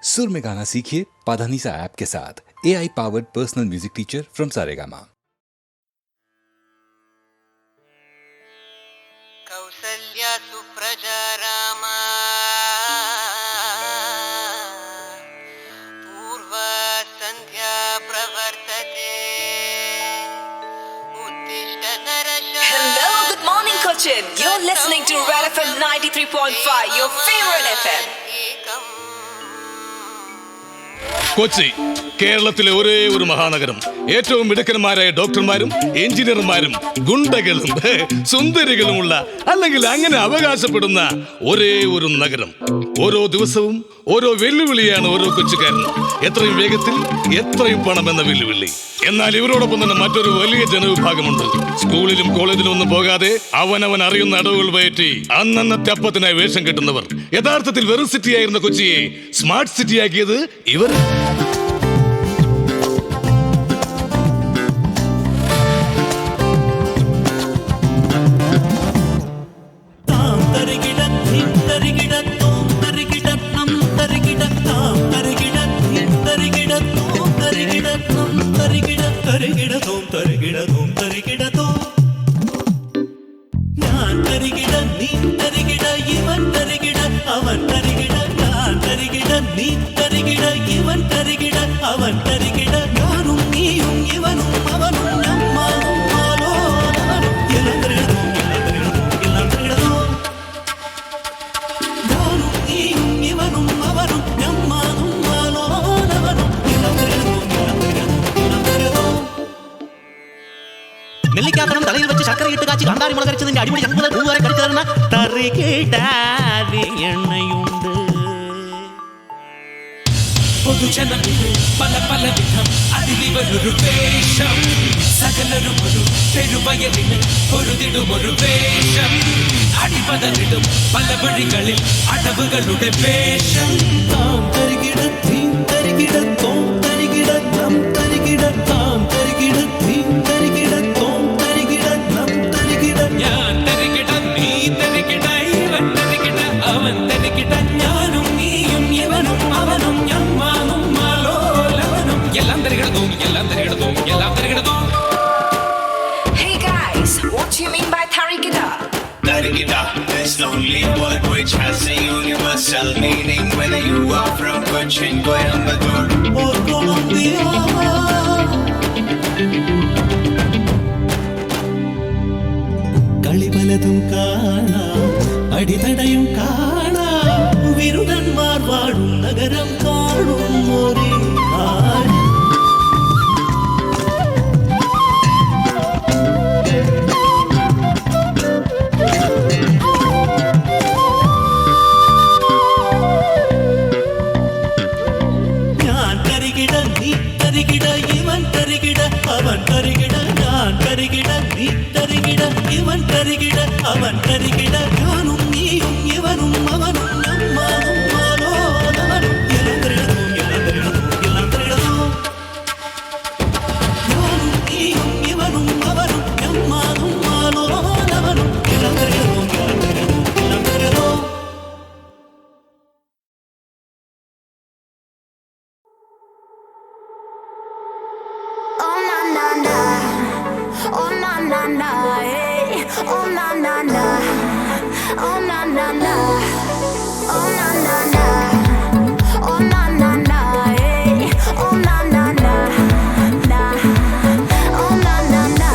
सुर में गाना सीखिए पाधानीसा ऐप के साथ। AI powered personal music teacher from Saregama. Kausalya सुप्रजा रामा पूर्व संध्या प्रवर्तते उत्तिष्ठ नरशार्दूल। Hello, good morning, Cochin. You're listening to Red FM 93.5, your favorite FM. Kochi കേരളത്തിലെ ഒരേ ഒരു മഹാനഗരം. ഏറ്റവും മിടുക്കന്മാരായ ഡോക്ടർമാരും എഞ്ചിനീയർമാരും ഗുണ്ടകളും സുന്ദരികളുമുള്ള, അല്ലെങ്കിൽ അങ്ങനെ അവകാശപ്പെടുന്ന ഒരേ ഒരു നഗരം. ഓരോ ദിവസവും ഓരോ വെല്ലുവിളിയാണ് ഓരോ കൊച്ചുകാരനും. എത്രയും വേഗത്തിൽ എത്രയും പണം എന്ന വെല്ലുവിളി. എന്നാൽ ഇവരോടൊപ്പം തന്നെ മറ്റൊരു വലിയ ജനവിഭാഗമുണ്ട്. സ്കൂളിലും കോളേജിലും ഒന്നും പോകാതെ അവനവൻ അറിയുന്ന അടവുകൾ പയറ്റി അന്നന്നത്തെ അപ്പത്തിനായി വേഷം കെട്ടുന്നവർ. യഥാർത്ഥത്തിൽ വെറും സിറ്റിയായിരുന്ന കൊച്ചിയെ സ്മാർട്ട് സിറ്റിയാക്കിയത് ഇവർ. നെല്ലിക്കാത്തണം തലയിൽ വെച്ച് ശർക്കര ഇട്ട് കാച്ചി കണ്ടാരി മുളകരിച്ചതിന്റെ അടിപൊളി ഞങ്ങൾ പൂവരെ കടിച്ചേർന്ന എണ്ണയുണ്ട്. പൊതുജനങ്ങൾ പല പല വിധം അതിലിവരൊരു വേഷം. സകലരും ഒരു പെരുവയലിന് പൊരുതിടുമൊരു വേഷം. അടിപതറിടും പല വഴികളിൽ അടവുകളുടെ വേഷം. താം തരികിട തീം തരികിട തോം തരികിട നം തരികിട താം തരികിട തീം തരികിട തോം തരികിട നം തരികിട. ഞാൻ തരികിട നീ തരികിട ഇവൻ തരികിട അവൻ തരികിട ഞാനും നീയും ഇവനും അവനും ഞമ്മാനും മാലോലവനും. എല്ലാം തരികിടതും എല്ലാം തരികിടതും എല്ലാം തരികിടതും. Hey guys, what do you mean by Tarigida? Tarigida is the only word which has a universal meaning, whether you are from Cochin, Coimbatore or Colombia. കളിപലതും കാണാം, അടിതടയും കാണാം. വിരുടന്മാർ വാഴും നഗരം കാണും ഒരേ കാര്യം. ഞാൻ തരികിട നീ തരികിട ഇവൻ തരികിട അവൻ തരികിട. ഞാൻ തരികിട നീ തരികിട ഇവൻ തരികിട അവൻ തരികിട ഞാനും നീയും ഇവനും അവനും നമ്മാനും മാലോലവനും. എല്ലാം തരികിടതും എല്ലാം തരികിടതും എല്ലാം തരികിടതും. ഞാനും നീയും ഇവനും അവനും നമ്മാനും മാലോലവനും. എല്ലാം തരികിടതും എല്ലാം തരികിടതും എല്ലാം തരികിടതും. Oh na na na, oh na na na, hey. Oh na na na, oh na na na, oh na na na, oh na na na, hey. Oh na na na, na, oh na na na.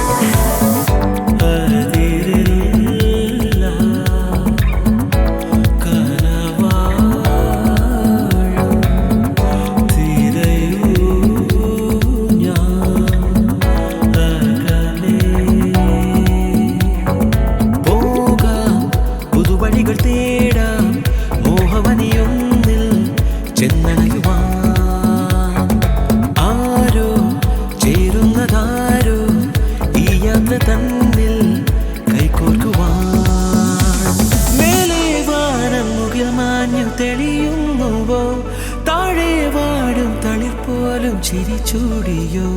ചിരിച്ചൂടിയോ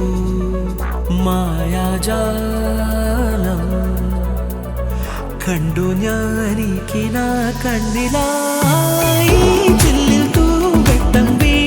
മായാജാലം കണ്ടു ഞാനീ കിനാ കണ്ണിലായി ചില്ലിൽ തൂവെട്ടം വീ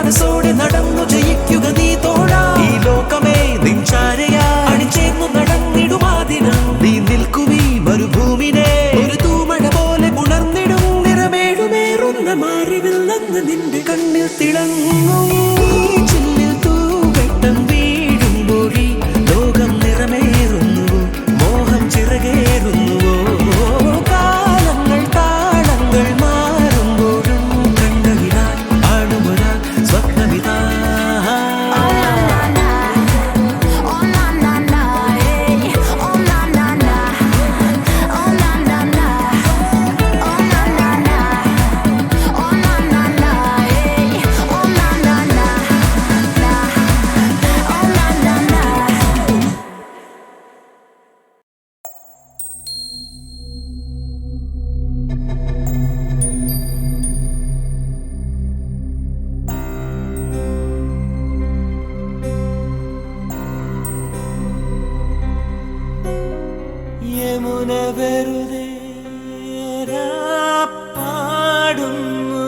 മനസ്സോടെ നടന്നു ജയിക്കുക നീ തോഴ. ഈ ലോകമേ നിൻചാരയാ അണിചേർന്നു നടന്നിടുമാതിനം. നീ നിൽക്കുമീ മരുഭൂമിനെ ഒരു തൂമഴ പോലെ പുണർന്നിടും. നിറമേടുമേറുന്ന മാറിവിൽ നിന്ന് നിന്റെ കണ്ണിൽ തിളങ്ങും. ചില്ലിൽ തൂവെട്ടം വീഴുമ്പോഴി ലോകം നിറമേറുന്നുവോ, മോഹം ചിറകേറുന്നുവോ. കാലങ്ങൾ താളങ്ങൾ മാറുമ്പോഴും കണ്ണുവിടാൻ ആടുമൊരാ സ്വപ്നവിതാ. യമുന വെറുതെ പാടുന്നു.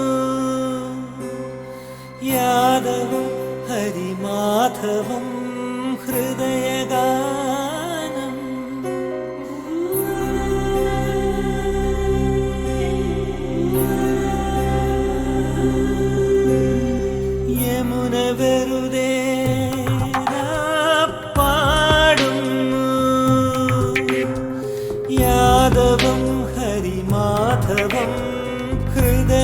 യാദവം ഹരിമാധവം ഹൃദയഗാനം. യമുന വെറുതെ പാടുന്നു. യാദവം ഹരിമാധവം ഹൃദയഗാനം.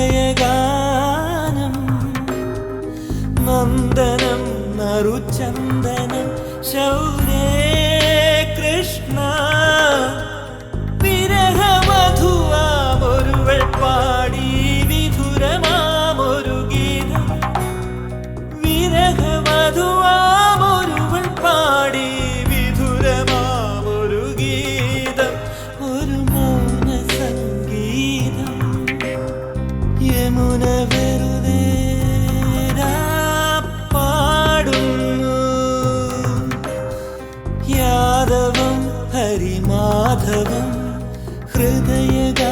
നന്ദനം നറുചന്ദനം ശൗരേ കൃഷ്ണ. വിരഹമധുവാമൊരുവൾ പാടി വിധുരമാമൊരു ഗീതം. വിരഹമധുവാമൊരുവൾ പാടി വിധുരമാമൊരു ഗീതം. ഒരു മൗന സംഗീതം. യമുന വെറുതെ പാടുന്നു. യാദവം ഹരിമാധവം ഹൃദയഗാനം.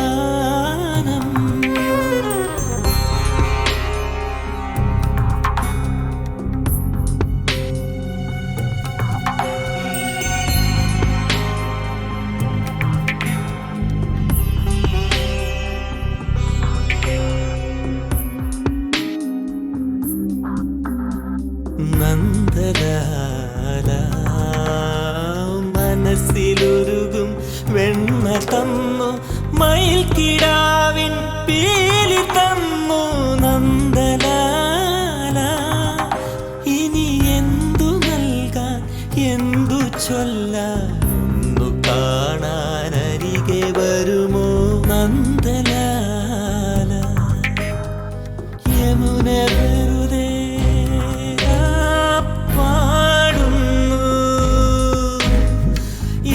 നന്ദലാല മനസ്സിലുരുകും വെണ്ണ തന്നു. മയിൽക്കിടാവിൻ പീലി തന്നു. നന്ദലാല ഇനി എന്തു നൽകാൻ എന്തു ചൊല്ലാൻ ഒന്നു കാണാനരികെ വരുമോ. നന്ദലാല യമുന വെറുതെ പാടുന്നു.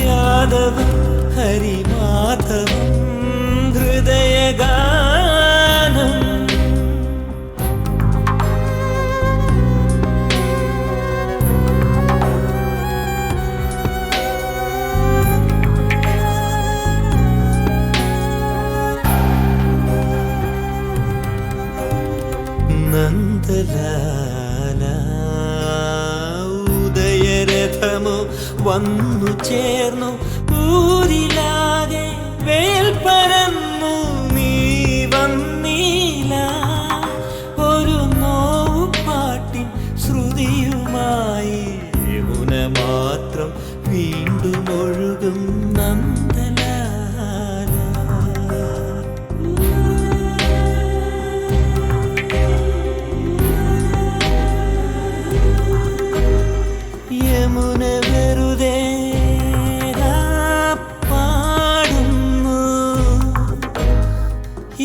യാദവം ഹരിമാധവം ഹൃദയഗാനം. നന്ദലാല ഉദയരഥമോ വന്നു ചേർന്നു. ഊരിലാകെ വേൽ പരന്നു. നീ വന്നീല ഒരു നോവു പാട്ടിൻ ശ്രുതിയുമായി. യമുന മാത്രം വീണ്ടും ഒഴുകും. നന്ദലാല യമുന വെറുതെ പാടുന്നു.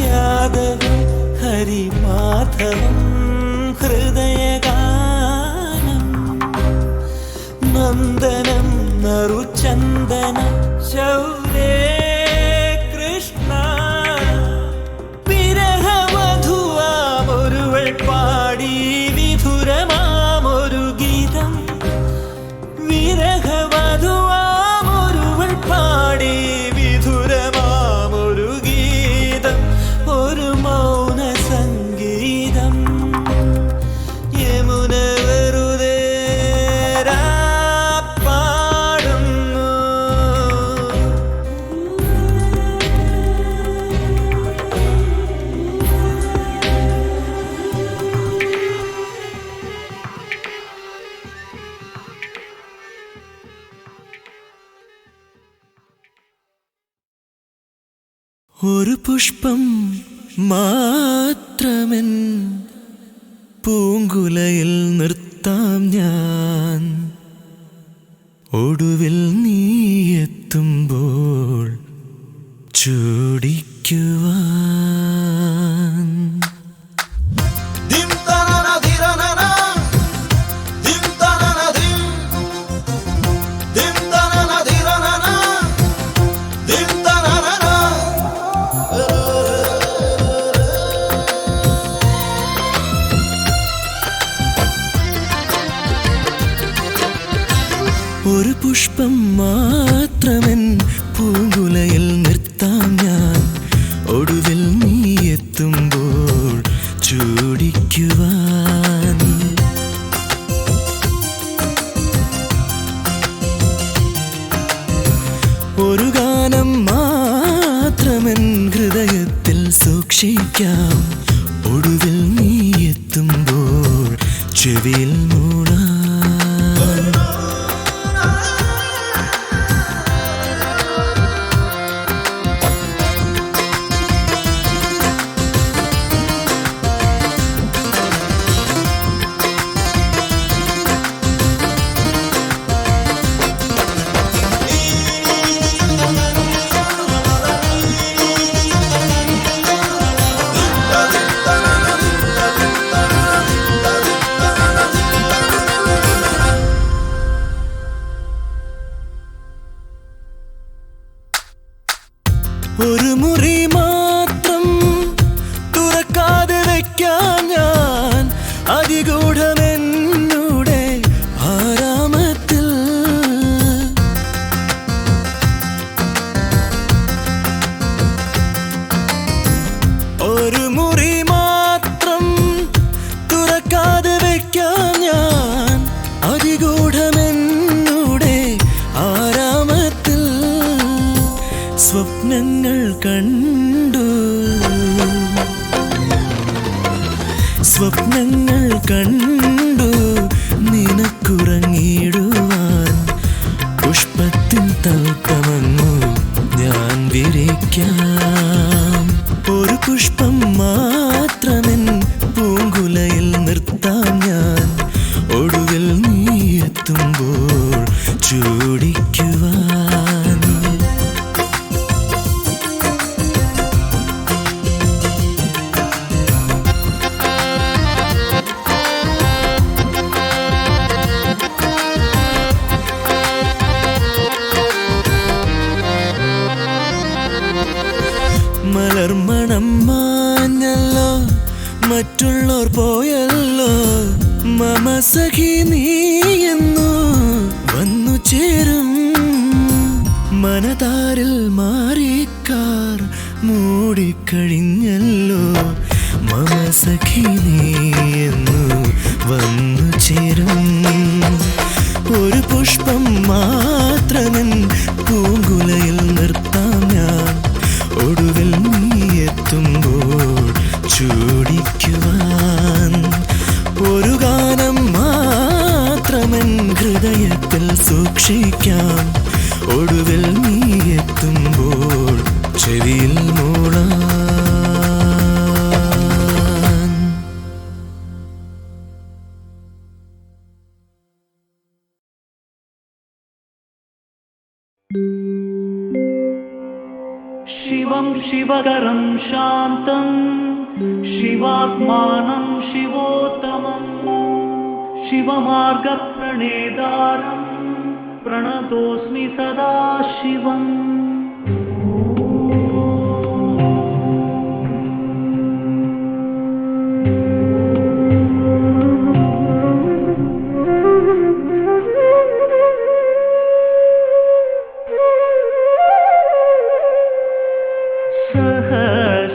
യാദവം ഹരിമാധവം ഹൃദയഗാനം. നന്ദനം നറുചന്ദനം ശൗരേ കൃഷ്ണ. വിരഹമധുവാമൊരുവൾ പാടി വിധുരമാമൊരു ഗീതം. വിരഹമധുവാമൊരുവൾ പാടി വിധുരമാമൊരു ഗീതം. ഒരു മൗന സംഗീതം. ഒരു പുഷ്പം മാത്രമെൻ പൂങ്കുലയിൽ നിർത്താം ഞാൻ. ഒടുവിൽ നീ എത്തുമ്പോൾ ചൂടിക്കുവാൻ. ഒരു പുഷ്പം മാത്രമെൻ പൂങ്കുലയിൽ നിർത്താം ഞാൻ. ഒടുവിൽ നീ എത്തുമ്പോൾ ചൂടിക്കുവാൻ. ഒരു ഗാനം മാത്രമെൻ ഹൃദയത്തിൽ സൂക്ഷിക്കാം. ഒടുവിൽ നീ എത്തുമ്പോൾ ചെവിയിൽ മൂളാം. ഒരു മുറി മാത്രം തുറക്കാതെ വയ്ക്കാൻ ഞാൻ അതിഗൂഢമെന്നൂടെ ആരാമത്തിൽ. ഒരു മുറി മാത്രം തുറക്കാതെ വയ്ക്കാൻ ഞാൻ അതിഗൂഢമെന്നൂടെ ആരാമത്തിൽ. സ്വപ്നങ്ങൾ കണ്ടു, സ്വപ്നങ്ങൾ കണ്ടു നിനക്കുറങ്ങിടുവാൻ. പുഷ്പത്തിൻ തൽക്കമങ്ങു ഞാൻ വിരിക്കാം. ഒരു പുഷ്പം മാത്രമെൻ പൂങ്കുലയിൽ നിർത്താം ഞാൻ. ഒടുവിൽ നീ എത്തുമ്പോൾ ചൂടിക്കുവാൻ. മലർമണം മാഞ്ഞല്ലോ, മറ്റുള്ളോർ പോയല്ലോ. മമ സഖി നീ എന്നു വന്നു ചേരും. മനതാരിൽ മാറിക്കാർ മൂടിക്കഴിഞ്ഞല്ലോ. മമ സഖി നീ എന്നു വന്നു ചേരും. ഒരു പുഷ്പം മാത്രമെൻ പൂങ്കുലയിൽ നിർത്താം ഞാൻ. ഒടുവിൽ നീ എത്തുമ്പോൾ ചൂടിക്കുവാൻ. ഒരു ഗാനം മാത്രമെൻ ഹൃദയത്തിൽ സൂക്ഷിക്കാം. ഒടുവിൽ നീ എത്തുമ്പോൾ ചെവിയിൽ മൂളാം. शिवं शिवकरं शान्तं शिवात्मानं शिवोत्तमं शिवमार्गप्रणेतारं प्रणतोऽस्मि सदा शिवम्.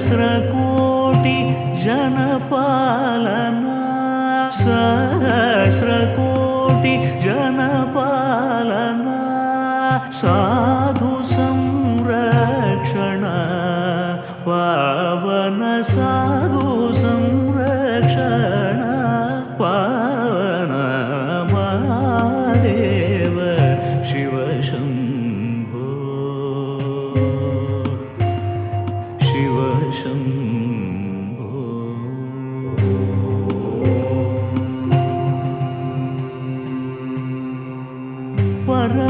सहस्रकोटि जनपालना, सहस्रकोटि जनपालना, साधु संरक्षण पावन, साधु संरक्षण पावन. महादेव शिव शम्भो,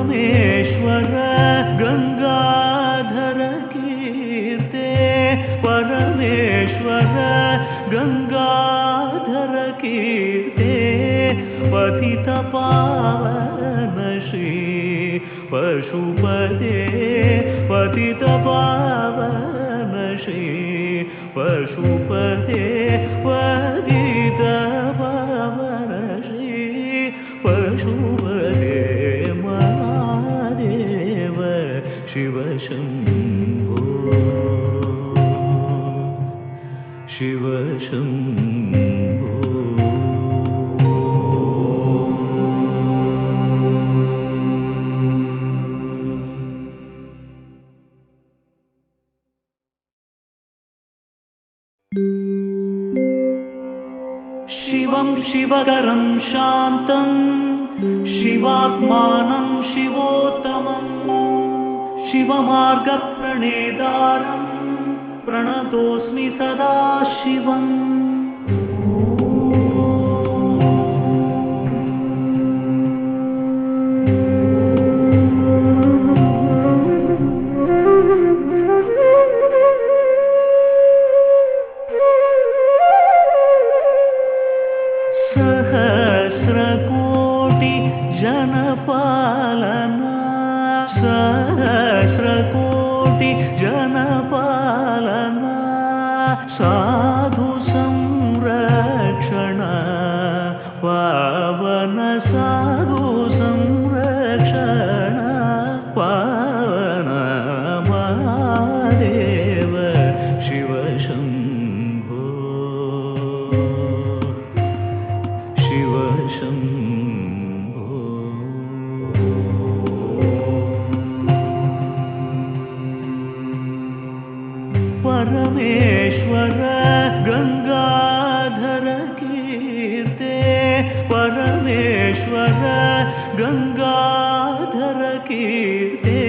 परमेश्वर गंगाधर कीर्ते परमेश्वर गंगाधर कीर्ते पतित पावन श्री पशुपते पतित पावन श्री पशुपते पतित पावन श्री पशुपते महादेव शिव शंभो शिव शंभो शिवं शिवकरं शान्तं शिवात्मानं शिवोत्तमं शिवमार्गप्रणेतारं प्रणतोऽस्मि सदा शिवम् सहस्रकोटि जनपालना सहस्रकोटि जनपालना साधु संरक्षण पावन साधु संरक्षण पावन महादेव शिव शंभो शिव शंभो परमेश्वर गंगाधर कीर्ते परमेश्वर गंगाधर कीर्ते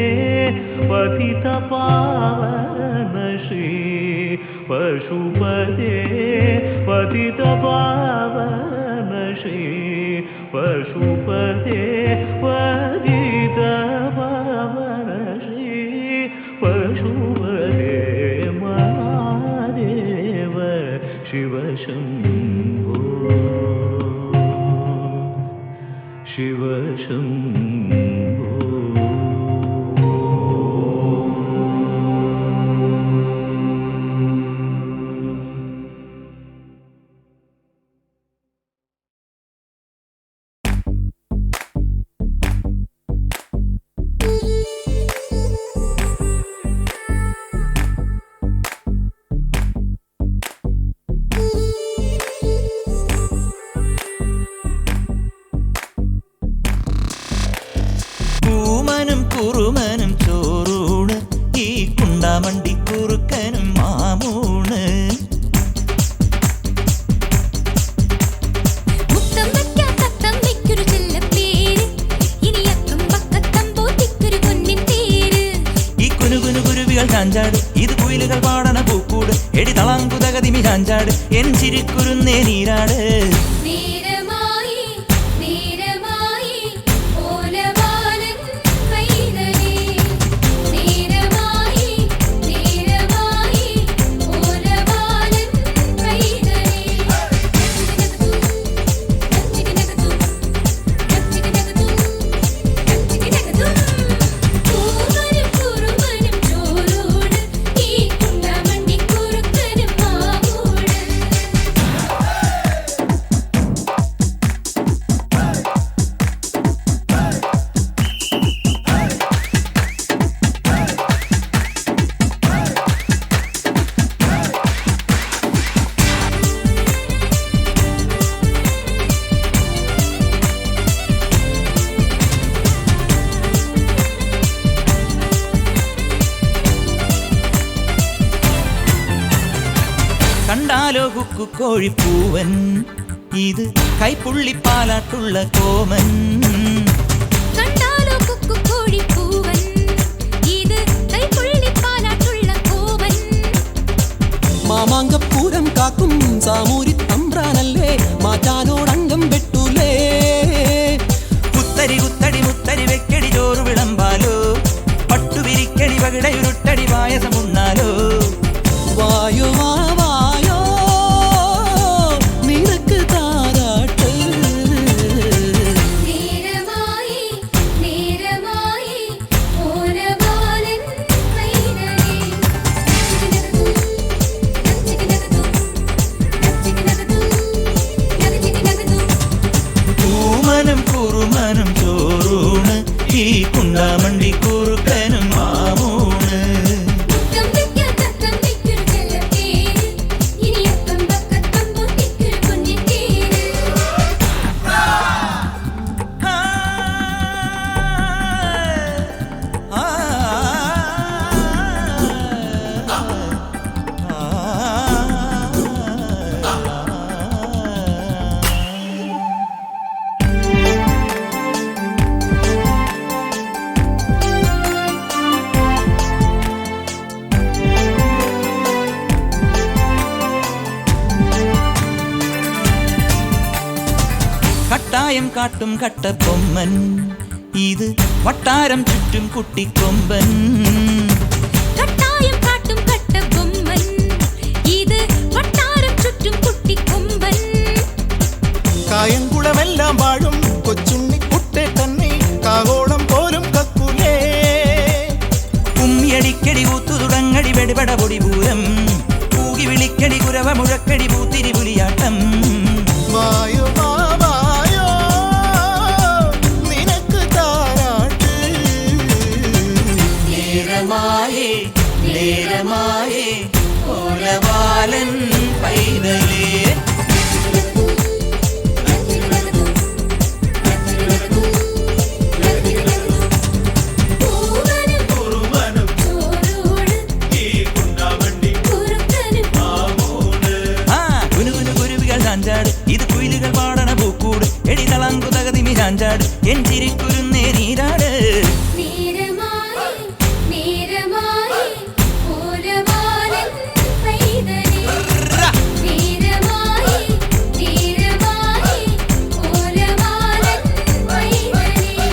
पतित पावन श्री पशुपते पतित पावन श्री पशुपते पतित पावन श्री पशुपते महादेव शिव शंभो शिव शंभो കൂമനും കുറുമനും ചോറൂണ് ഈ കുണ്ടാമണ്ടി കുറുക്കനും മാമൂണ് ഈ കുനുകുനു കുരുവികൾ ചാഞ്ചാട് ഇത് കുയിലുകൾ പാടണ പൂക്കൂട് എടി തളാങ്കുതകതിമി ചാഞ്ചാട് എൻ ചിരിക്കുരുന്നേ നീരാട് കണ്ടാലോ കുക്കുക്കോഴിപ്പൂവൻ ഇത് കൈപ്പുള്ളിപ്പാലാട്ടുള്ള കോമൻ കണ്ടാലോ കുക്കുക്കോഴിപ്പൂവൻ ഇത് കൈപ്പുള്ളിപ്പാലാട്ടുള്ള കോമൻ മാമാങ്കപ്പൂരം കാക്കും സാമൂരി തമ്പ്രാനല്ലേ മാറ്റാനോടംഗം വെട്ടൂലേ കുത്തരി കുത്തടി മുത്തരി വെക്കടി ചോറ് കട്ടായം കാട്ടും കട്ടപ്പൊമ്മൻ, ഇത് വട്ടാരം ചുറ്റും കുട്ടിക്കൊമ്പൻ. കട്ടായം കാട്ടും കട്ടബൊമ്മൻ, ഇത് വട്ടാരം ചുറ്റും കുട്ടിക്കൊമ്പൻ. കായംകുളമെല്ലാം വാഴും കൊച്ചുണ്ണി കുട്ടെ തന്നെ കാകോളം പോലും കക്കൂലേ. കുമ്മിയടിക്കടി കൂത്തു തുടങ്ങടി വെടിപട പൊടിപൂരം, കൂകി വിളിക്കടി കുരവ മുഴക്കടി പൂത്തിരി പുലിയാട്ടം. വായോ വായോ നിനക്ക് താരാട്ട്. നേരമായേ നേരമായേ ഓലവാലൻ പൈതലേ. പൂവനും കുറുമനും ചോരോട് ഈ കുണ്ടാവണ്ടി കുറുക്കനും ആമോട്. ആ കുനുകുനു കുരുവികൾ ചാഞ്ചാട്, ഇത് കുയിലുകൾ പാടണ പൂക്കൂട്. എടി തളങ്കു തകതിമി ചാഞ്ചാട്, എൻ ചിരിക്കുരുന്നേ നീരാട്. നേരമായി നേരമായി ഓലവാലൻ പൈതലേ. നേരമായി നേരമായി ഓലവാലൻ പൈതലേ.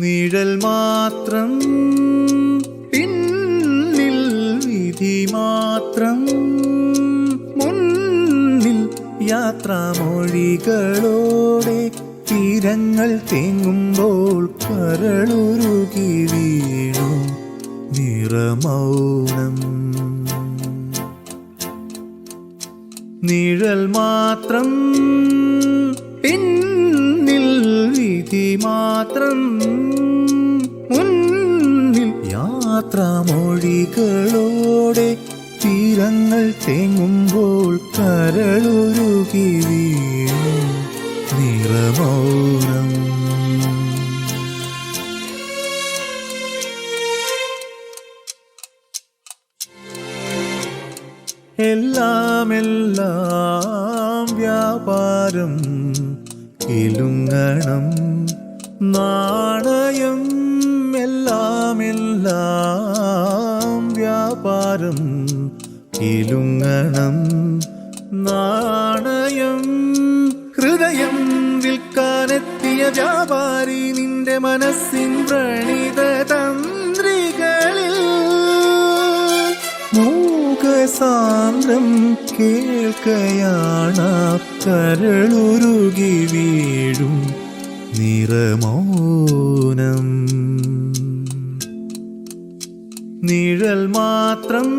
നിഴൽ മാത്രം പിന്നിൽ വിധി മാത്രം മുന്നിൽ യാത്രാമൊഴികളോടെ തീരങ്ങൾ തേങ്ങുമ്പോൾ കരളുരുകി വീണു നിറമൗനം. നിഴൽ മാത്രം പിന്നിൽ വിധി മാത്രം മുന്നിൽ യാത്രാമൊഴികളോടെ തീരങ്ങൾ തേങ്ങുമ്പോൾ കരളുരുകി വീണു നിറമൗനം. എല്ലാം എല്ലാം വ്യാപാരം കിലുങ്ങണം നാണയം. എല്ലാം എല്ലാം വ്യാപാരം കിലുങ്ങണം നാണയം. ഹൃദയം വിൽക്കാനെത്തിയ വ്യാപാരി നിന്റെ മനസ്സിൻ വ്രണിത തന്ത്രികളിൽ മൂകസാന്ദ്രം കേൾക്കയാണ് കരളുരുകി വീഴും നിറമൗനം. നിഴൽ മാത്രം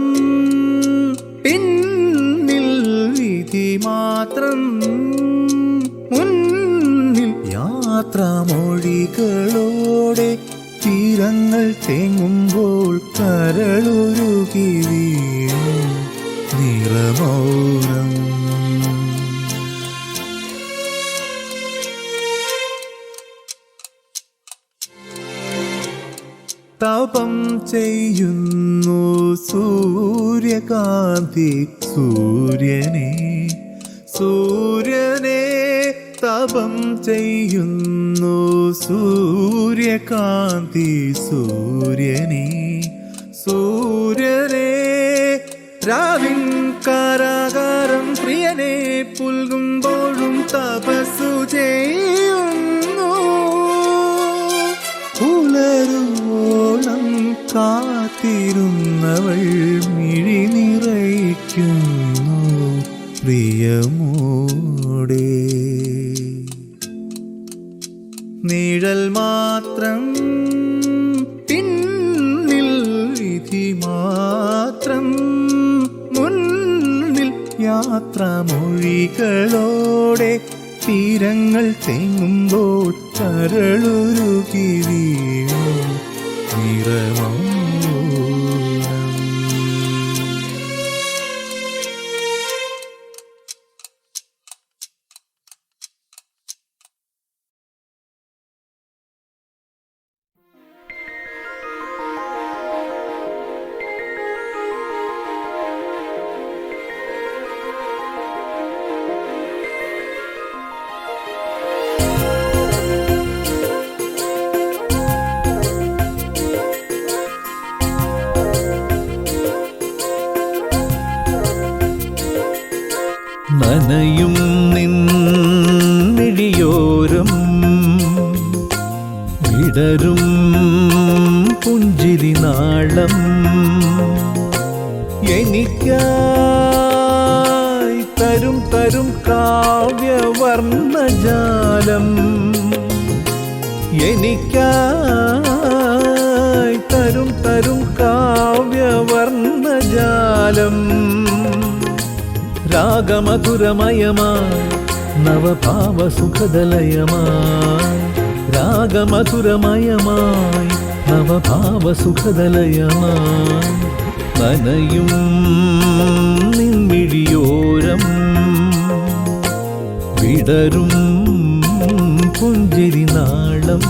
പിന്നിൽ വിധി മാത്രം മുന്നിൽ യാത്രാമൊഴികളോടെ തീരങ്ങൾ തേങ്ങുമ്പോൾ കരളുരുകി വീണു നിറമൗനം. തപം ചെയ്യുന്നു സൂര്യകാന്തി സൂര്യനെ സൂര്യനെ തപം ചെയ്യുന്നു സൂര്യകാന്തി സൂര്യനെ സൂര്യനെ. രാവിൻ കാരാകാരം പ്രിയനെ പുൽകുമ്പോഴും തപസ്സു ചെയ്യുന്നു. പുലരുവോളം കാത്തിരുന്നവൾ മിഴി നിറയ്ക്കുന്നു പ്രിയമോടെ. നിഴൽ മാത്രം പിന്നിൽ വിധി മാത്രം മുന്നിൽ യാത്രാമൊഴികളോടെ തീരങ്ങൾ തേങ്ങുമ്പോൾ കരളുരുകി വീണു നിറമൗനം. നനയും നിൻമിഴിയോരം വിടരും പുഞ്ചിരി നാളം എനിക്കായി തരും കാവ്യവർണ്ണജാലം എനിക്കായി തരും കാവ്യവർണ്ണജാലം രാഗമധുരമയമായി നവഭാവസുഖദലയമായി രാഗമധുരമയമായി നവഭാവസുഖദലയമായി നനയും നിൻമിഴിയോരം വിടരും പുഞ്ചിരി നാളം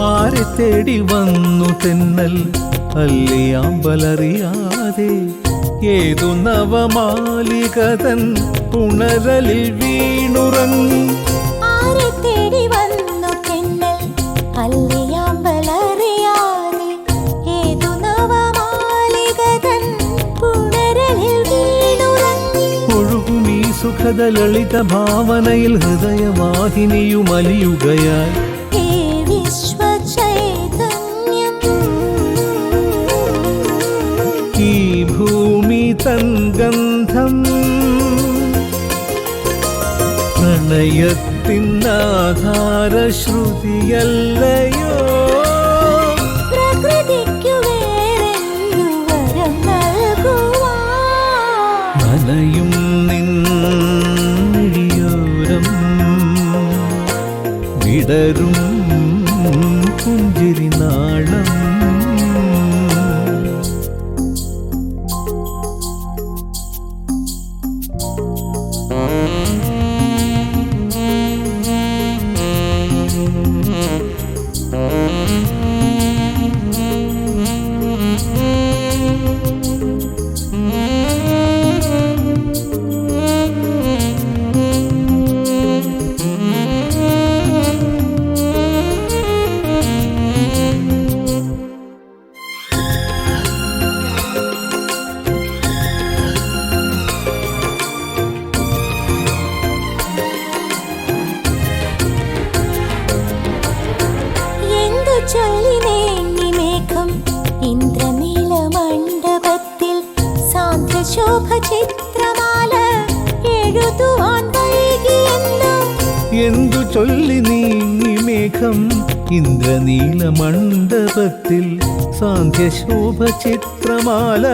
ആരെ തേടി വന്നു തെന്നൽ അല്ലിയാമ്പലറിയാതെ ഏതു നവമാലികതൻ ഉണരലിൽ വീണുറങ്ങി ആരെ തേടി വന്നു തെന്നൽ അല്ലിയാമ്പലറിയാതെ ഏതു നവമാലികതൻ ഉണരലിൽ വീണുറങ്ങി ഒഴുകുമീ സുഖദ ലളിത ഭാവനയിൽ ഹൃദയവാഹിനിയുമലിയുകയായി ഈ ഭൂമി തൻ ഗന്ധം പ്രണയത്തിനാധാരശ്രുതിയല്ലയോ പ്രകൃതിക്കു വേറെന്തു വരം നൽകുവാൻ നനയും നിൻമിഴിയോരം വിടരും പുഞ്ചിരി നാളം ചൊല്ലി നീങ്ങി മേഘം ഇന്ദ്രനീല മണ്ഡപത്തിൽ സാന്ദ്രശോഭ ചിത്രമാല എഴുതുവാൻ വൈകിയെന്നു എന്തു ചൊല്ലി നീങ്ങി മേഘം ഇന്ദ്രനീല മണ്ഡപത്തിൽ സാന്ധ്യശോഭ ചിത്രമാല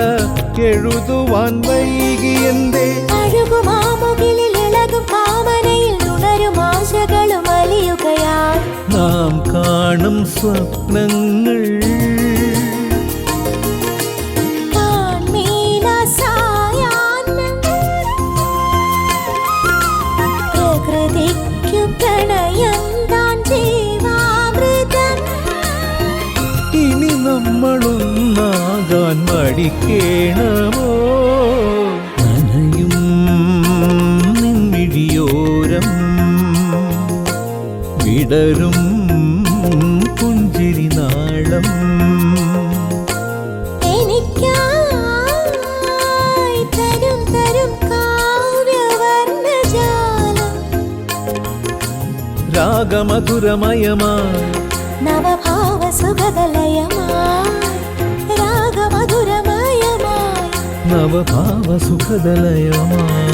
എഴുതുവാൻ വൈകിയെന്തേ അഴുകുമാമുകിലിൽ ഇളകും കാമനയിൽ ഉണരും ആശകളും അലിയുകയായി നാം കാണും സ്വപ്നങ്ങൾ പ്രകൃതിക്കു പ്രണയം താൻ ജീവാമൃതം ഇനി നമ്മളൊന്നാകാൻ മടിക്കേണമോ നനയും നിൻമിഴിയോരം വിടരും പുഞ്ചിരി നാളം എനിക്കായി തരും കാവ്യവർണ്ണജാലം രാഗമധുരമയമായി നവഭാവസുഖദലയമായി രാഗമധുരമയമായി നവഭാവസുഖദലയമായി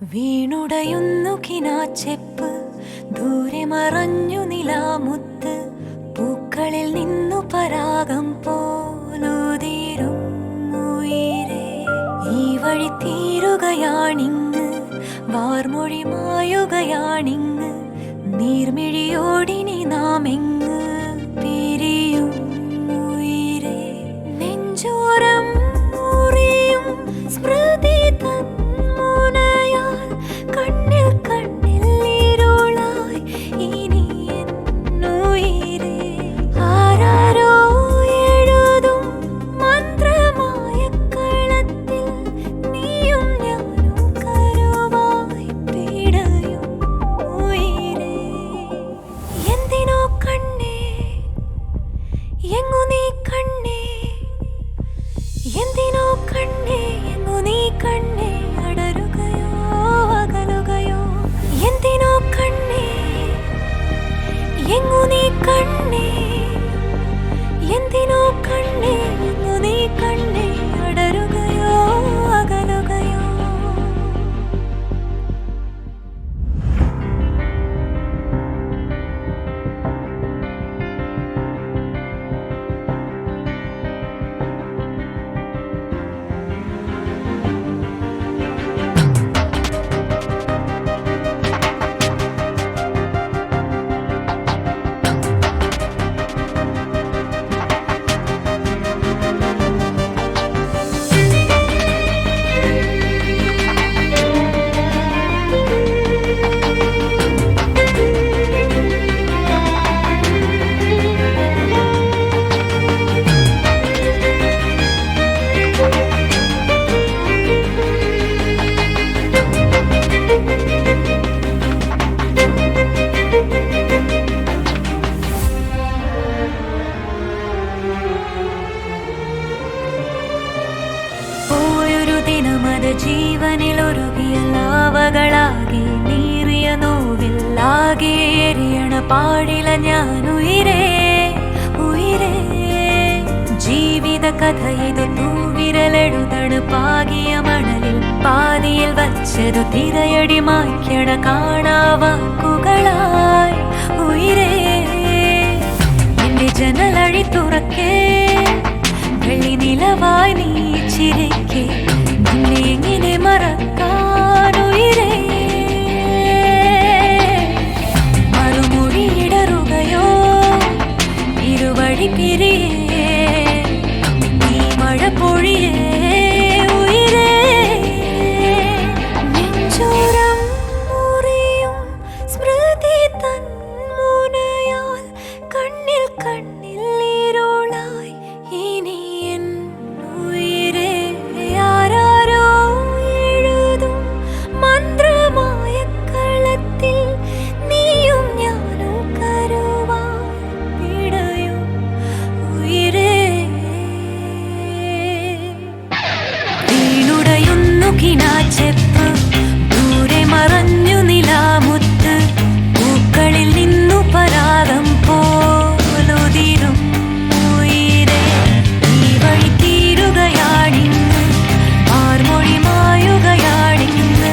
വീണുടയുന്നു കിനാച്ചെപ്പ്, ദൂരെ മറഞ്ഞു നിലാമുത്ത്, പൂക്കളിൽ നിന്നു പരാഗം പോലുതിരും ഉയിരേ. ഈ വഴി തീരുകയാണിങ്ങ്, വാർമൊഴി മായുകയാണിങ്ങ്, നീർമിഴിയോടിനി നാം എങ്ങ് പിരിയും ഉയിരേ. നെഞ്ചോരം മുറിയും സ്മൃതി തൻ മുനയാൽ, കണ്ണിൽ കണ്ണിൽ ഇരുളായി ഇനി എന്നുയിരേ. ആരാരോ എഴുതും മന്ത്രമായ കളത്തിൽ, നീയും ഞാനും കരുവായി പിടയും ഉയിരേ. എന്തിനോ കണ്ണേ എങ്ങു നീ കണ്ണേ, എന്തിനോ കണ്ണേ എങ്ങു നീ കണ്ണേ, അടരുകയോ അകലുകയോ. എന്തിനോ കണ്ണേ എങ്ങു നീ കണ്ണേ, എന്തിനോ കണ്ണേ എങ്ങു നീ കണ്ണേ, അടരുകയോ അകലുകയോ. പോയൊരു ദിനമത് ജീവനിലൊരുകിയ ലാവകളാകെ, നീറിയ നോവില്ലാകെ എരിയണ പാടില ഞാൻ ഉയിരേ ഉയിരേ. ജീവിത കഥ ഇത് തൂവിരലെഴുതണ് പാകിയ മണലിൽ, പാതിയിൽ വച്ചതു തിരയടി മായ്ക്കണ കാണാവാക്കുകളായി ഉയിരേ. എന്റെ ജനലഴി തുറക്കേ, വെള്ളി നിലവായി നീ ചിരിക്കേ, നിന്നെ എങ്ങനെ മറക്കാനുയിരേ. മറുമൊഴിയിടറുകയോ ഇരുവഴി പിരിയേ, നീ മഴ പൊഴിയേ ഉയിരേ. നെഞ്ചോരം മുറിയും സ്മൃതി തൻ മുനയാൽ, കണ്ണിൽ കണ്ണിൽ ഇരുളായി ഇനി എൻ ഉയിരേ. ആരാരോ എഴുതും മന്ത്രമായ കളത്തിൽ, നീയും ഞാനും കരുവായി പിടയും ഉയിരേ. വീണുടയുന്നു കിനാച്ചെപ്പ്, ദൂരെ മറഞ്ഞു നിലാമുത്ത്, പൂക്കളിൽ നിന്നു പരാഗം പോലുതിരും ഉയിരേ. ഈ വഴി തീരുകയാണിങ്ങ്, വാർമൊഴി മായുകയാണിങ്ങ്,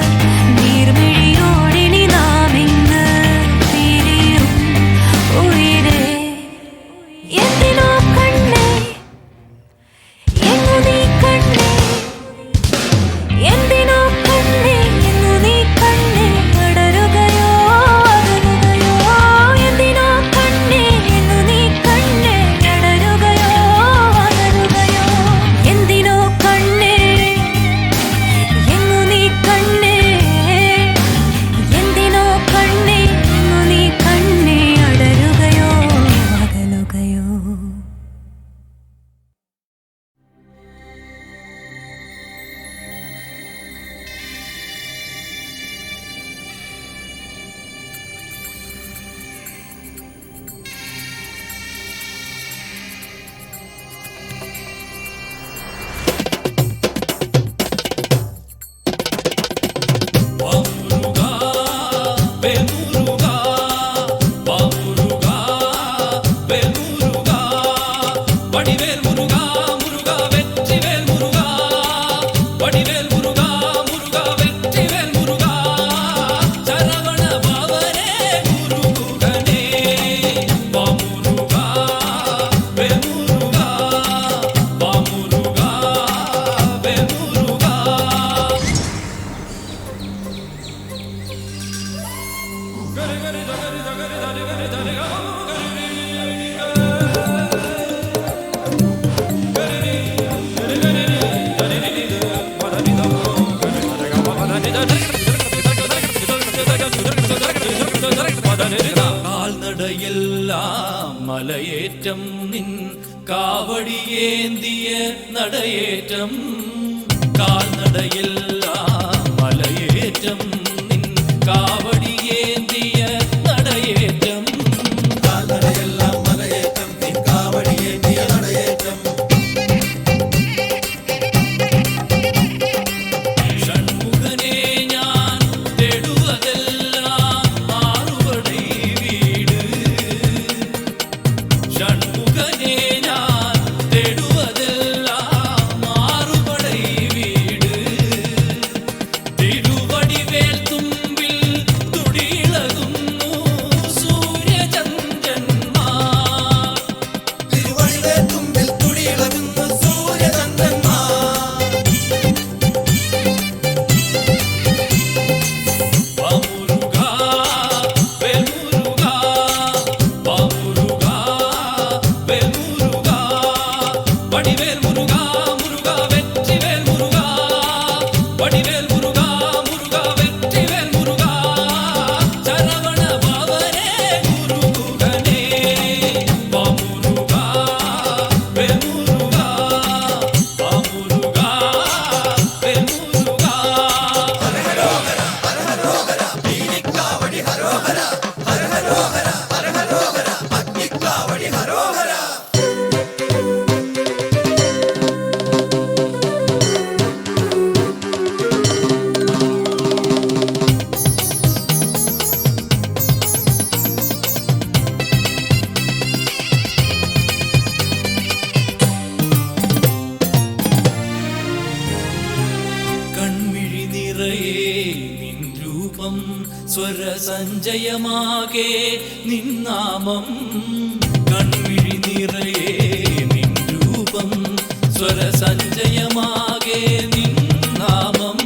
നീർമിഴിയോടിനി നാം എങ്ങ് പിരിയും ഉയിരേ. എന്തിനോ കണ്ണേ എങ്ങു നീ കണ്ണേ, എന്തിനോ കണ്ണേ മലയേറ്റം നിൻ കാവടിയേന്തിയ നടയേറ്റം കാൽനടയെല്ലാം മലയേറ്റം നിൻ കാവടിയേന്തിയ നടയേറ്റം കാൽനടയെല്ലാം മലയേറ്റം നിൻ കാവടിയേന്തിയ നടയേറ്റം ഷൺമുഖനെ ഞാൻ തേടുവതെല്ലാം ആറുപടൈ വീട് ഷൺമുഖനെ ഞാൻ തേടുവതെല്ലാം ആറുപടൈ വീട് തിരുവടിവേൽ തുമ്പിൽ തുടിയിളകുന്നു സൂര്യചന്ദ്രന്മാർ തിരുവടിവേൽ തുമ്പിൽ തുടിയിളകുന്നു സൂര്യചന്ദ്രന്മാർ വാമുരുകാ വേൽമുരുകാ വാമുരുകാ വേൽമുരുകാ വടിവേൽ മുരുകാ മുരുകാ വെற்றிவேல் മുരുകാ വടിവേൽ മുരുകാ മുരുകാ വെற்றிவேல் മുരുകാ ശരവണ ഭവനേ ഗുരുകുലനേ വാമുരുകാ വേൽമുരുകാ വാമുരുകാ വേൽമുരുകാ കൺമിഴി നിറയെ നിൻ രൂപം സ്വരസഞ്ചയമാകെ നിന്നാമം കൺമിഴി നിറയെ നിൻ രൂപം സ്വരസഞ്ചയമാകെ നിന്നാമം